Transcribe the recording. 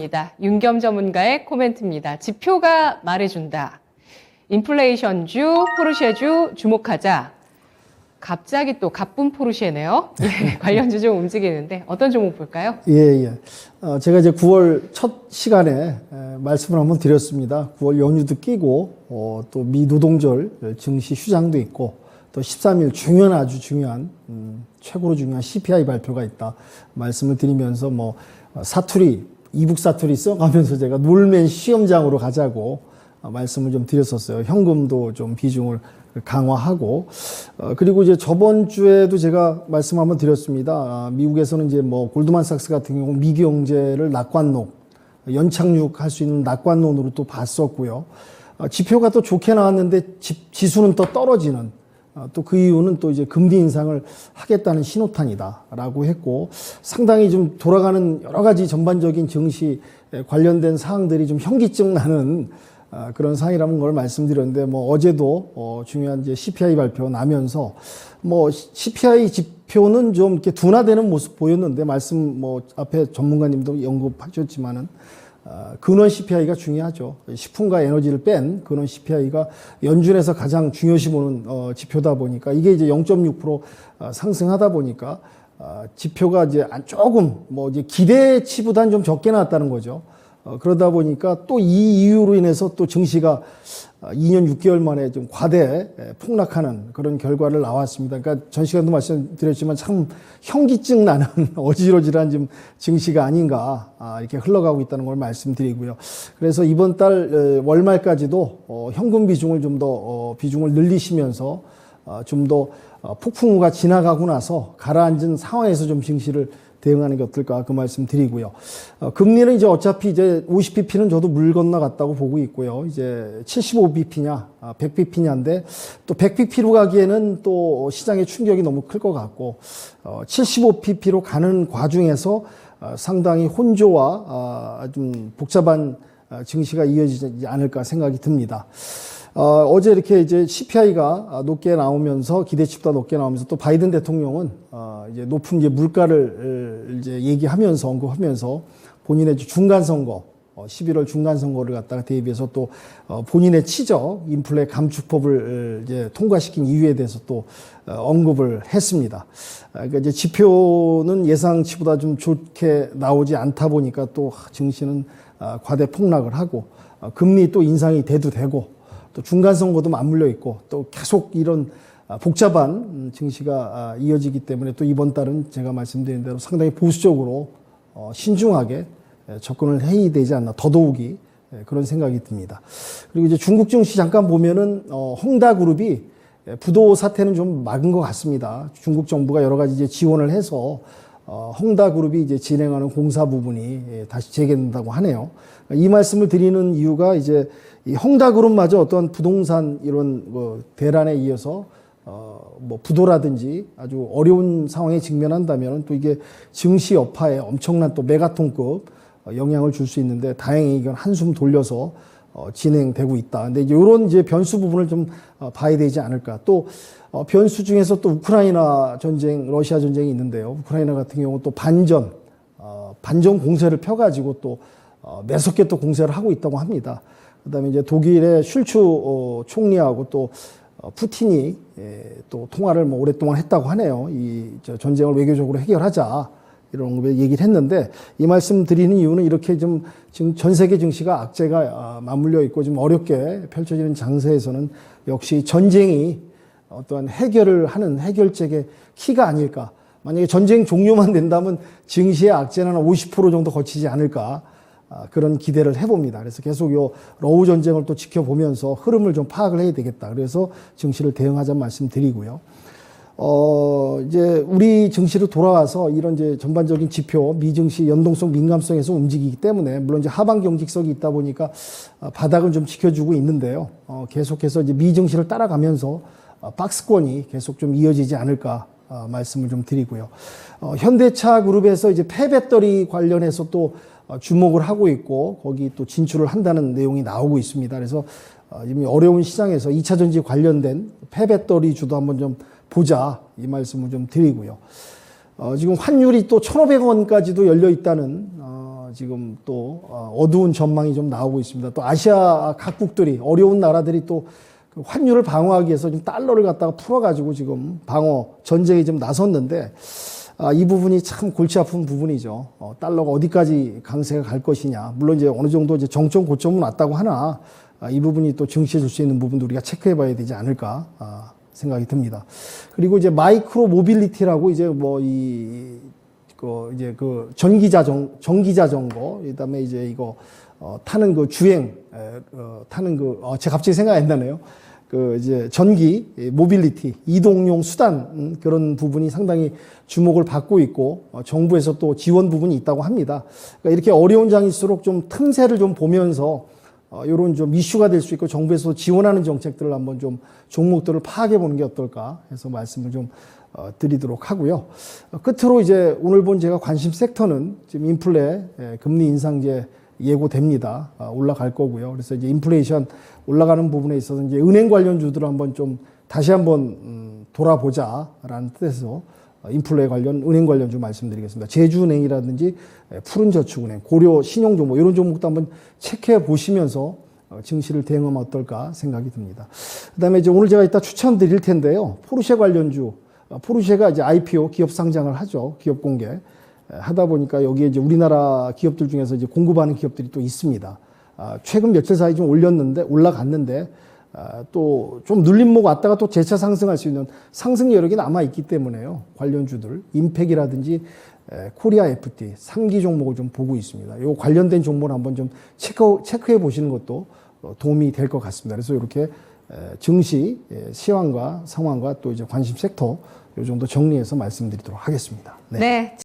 들어갑니다. 윤겸 전문가의 코멘트입니다. 지표가 말해준다. 인플레이션주, 포르쉐주 주목하자. 갑자기 또 가쁜 포르쉐네요. 예, 관련주 좀 움직이는데 어떤 종목 볼까요? 예. 제가 이제 9월 첫 시간에 말씀을 한번 드렸습니다. 9월 연휴도 끼고 또 미 노동절 증시 휴장도 있고 또 13일 아주 중요한 최고로 중요한 CPI 발표가 있다 말씀을 드리면서 뭐 사투리 이북 사투리 써가면서 제가 놀면 시험장으로 가자고 말씀을 좀 드렸었어요. 현금도 좀 비중을 강화하고 그리고 이제 저번 주에도 제가 말씀 한번 드렸습니다. 미국에서는 이제 뭐 골드만삭스 같은 경우 미기 경제를 낙관론 연착륙할 수 있는 낙관론으로 또 봤었고요. 지표가 또 좋게 나왔는데 지수는 또 떨어지는 또 그 이유는 또 이제 금리 인상을 하겠다는 신호탄이다라고 했고 상당히 좀 돌아가는 여러 가지 전반적인 증시 관련된 사항들이 좀 현기증 나는 그런 상황이라는 걸 말씀드렸는데 뭐 어제도 중요한 이제 CPI 발표 나면서 뭐 CPI 지표는 좀 이렇게 둔화되는 모습 보였는데 말씀 뭐 앞에 전문가님도 언급하셨지만은 근원 CPI가 중요하죠. 식품과 에너지를 뺀 근원 CPI가 연준에서 가장 중요시 보는 지표다 보니까 이게 이제 0.6% 상승하다 보니까 지표가 이제 조금 뭐 이제 기대치보다는 좀 적게 나왔다는 거죠. 그러다 보니까 또 이 이유로 인해서 또 증시가 2년 6개월 만에 좀 과대 폭락하는 그런 결과를 나왔습니다. 그러니까 전 시간도 말씀드렸지만 참 현기증 나는 어지러지한 좀 증시가 아닌가 이렇게 흘러가고 있다는 걸 말씀드리고요. 그래서 이번 달 월말까지도 현금 비중을 좀 더 비중을 늘리시면서 좀 더 폭풍우가 지나가고 나서 가라앉은 상황에서 좀 증시를 대응하는 게 어떨까 그 말씀 드리고요. 금리는 이제 어차피 이제 50bp는 저도 물 건너갔다고 보고 있고요. 이제 75bp냐, 100bp냐인데 또 100bp로 가기에는 또 시장의 충격이 너무 클 것 같고 75bp로 가는 과정에서 상당히 혼조와 좀 복잡한 증시가 이어지지 않을까 생각이 듭니다. 어제 이렇게 이제 CPI가 높게 나오면서 기대치보다 높게 나오면서 또 바이든 대통령은 이제 높은 이제 물가를 이제 얘기하면서 언급하면서 본인의 중간 선거 11월 중간 선거를 갖다가 대비해서 또 본인의 치적 인플레 감축법을 이제 통과시킨 이유에 대해서 또 언급을 했습니다. 그러니까 이제 지표는 예상치보다 좀 좋게 나오지 않다 보니까 또 증시는 과대 폭락을 하고 금리 또 인상이 돼도 되고 또 중간 선거도 맞물려 있고 또 계속 이런 복잡한 증시가 이어지기 때문에 또 이번 달은 제가 말씀드린 대로 상당히 보수적으로 신중하게 접근을 해야 되지 않나 더더욱이 그런 생각이 듭니다. 그리고 이제 중국 증시 잠깐 보면은 헝다그룹이 부도 사태는 좀 막은 것 같습니다. 중국 정부가 여러 가지 이제 지원을 해서 헝다그룹이 이제 진행하는 공사 부분이 다시 재개된다고 하네요. 이 말씀을 드리는 이유가 이제 이 헝다그룹마저 어떤 부동산 이런 대란에 이어서 뭐 부도라든지 아주 어려운 상황에 직면한다면 또 이게 증시 여파에 엄청난 또 메가톤급 영향을 줄 수 있는데 다행히 이건 한숨 돌려서 진행되고 있다. 근데 이제 이런 이제 변수 부분을 좀 봐야 되지 않을까. 또 변수 중에서 또 우크라이나 전쟁, 러시아 전쟁이 있는데요. 우크라이나 같은 경우 또 반전 공세를 펴가지고 또 매섭게 또 공세를 하고 있다고 합니다. 그다음에 이제 독일의 슐츠 총리하고 또 푸틴이 또 통화를 뭐 오랫동안 했다고 하네요. 이 전쟁을 외교적으로 해결하자 이런 얘기를 했는데 이 말씀 드리는 이유는 이렇게 좀 지금 전 세계 증시가 악재가 맞물려 있고 좀 어렵게 펼쳐지는 장세에서는 역시 전쟁이 어떠한 해결을 하는 해결책의 키가 아닐까. 만약에 전쟁 종료만 된다면 증시의 악재는 한 50% 정도 거치지 않을까. 그런 기대를 해봅니다. 그래서 계속 요 러우 전쟁을 또 지켜보면서 흐름을 좀 파악을 해야 되겠다. 그래서 증시를 대응하자는 말씀드리고요. 이제 우리 증시로 돌아와서 이런 이제 전반적인 지표, 미증시 연동성 민감성에서 움직이기 때문에 물론 이제 하방 경직성이 있다 보니까 바닥은 좀 지켜주고 있는데요. 계속해서 이제 미증시를 따라가면서 박스권이 계속 좀 이어지지 않을까 말씀을 좀 드리고요. 현대차 그룹에서 이제 폐배터리 관련해서 또 주목을 하고 있고 거기 또 진출을 한다는 내용이 나오고 있습니다. 그래서 이미 어려운 시장에서 2차 전지 관련된 폐배터리 주도 한번 좀 보자 이 말씀을 좀 드리고요. 지금 환율이 또 1,500원까지도 열려 있다는 지금 또 어두운 전망이 좀 나오고 있습니다. 또 아시아 각국들이 어려운 나라들이 또 그 환율을 방어하기 위해서 지금 달러를 갖다가 풀어가지고 지금 방어 전쟁에 좀 나섰는데 이 부분이 참 골치 아픈 부분이죠. 달러가 어디까지 강세가 갈 것이냐. 물론 이제 어느 정도 이제 정점 고점은 왔다고 하나 이 부분이 또 증시에 줄 수 있는 부분도 우리가 체크해 봐야 되지 않을까 생각이 듭니다. 그리고 이제 마이크로 모빌리티라고 이제 뭐 이제 그 전기 자전거, 그다음에 이제 이거 타는 그 주행 타는 제가 갑자기 생각이 안 나네요. 그 이제 전기 모빌리티 이동용 수단 그런 부분이 상당히 주목을 받고 있고 정부에서 또 지원 부분이 있다고 합니다. 그러니까 이렇게 어려운 장일수록 좀 틈새를 좀 보면서 이런 좀 이슈가 될 수 있고 정부에서 지원하는 정책들을 한번 좀 종목들을 파악해 보는 게 어떨까 해서 말씀을 좀 드리도록 하고요. 끝으로 이제 오늘 본 제가 관심 섹터는 지금 인플레 금리 인상제 예고됩니다. 올라갈 거고요. 그래서 이제 인플레이션 올라가는 부분에 있어서 이제 은행 관련주들을 한번 좀 다시 한번 돌아보자라는 뜻에서 인플레 관련 은행 관련주 말씀드리겠습니다. 제주은행이라든지 푸른저축은행, 고려 신용정보 이런 종목도 한번 체크해 보시면서 증시를 대응하면 어떨까 생각이 듭니다. 그다음에 이제 오늘 제가 이따 추천드릴 텐데요. 포르쉐 관련주, 포르쉐가 이제 IPO 기업 상장을 하죠. 기업 공개 하다 보니까 여기에 이제 우리나라 기업들 중에서 이제 공급하는 기업들이 또 있습니다. 최근 며칠 사이 좀 올라갔는데 또 좀 눌림목 왔다가 또 재차 상승할 수 있는 상승 여력이 남아 있기 때문에요. 관련주들 임팩이라든지 코리아 FT 3기 종목을 좀 보고 있습니다. 이 관련된 종목을 한번 좀 체크해 보시는 것도 도움이 될 것 같습니다. 그래서 이렇게 증시 시황과 상황과 또 이제 관심 섹터 이 정도 정리해서 말씀드리도록 하겠습니다. 네.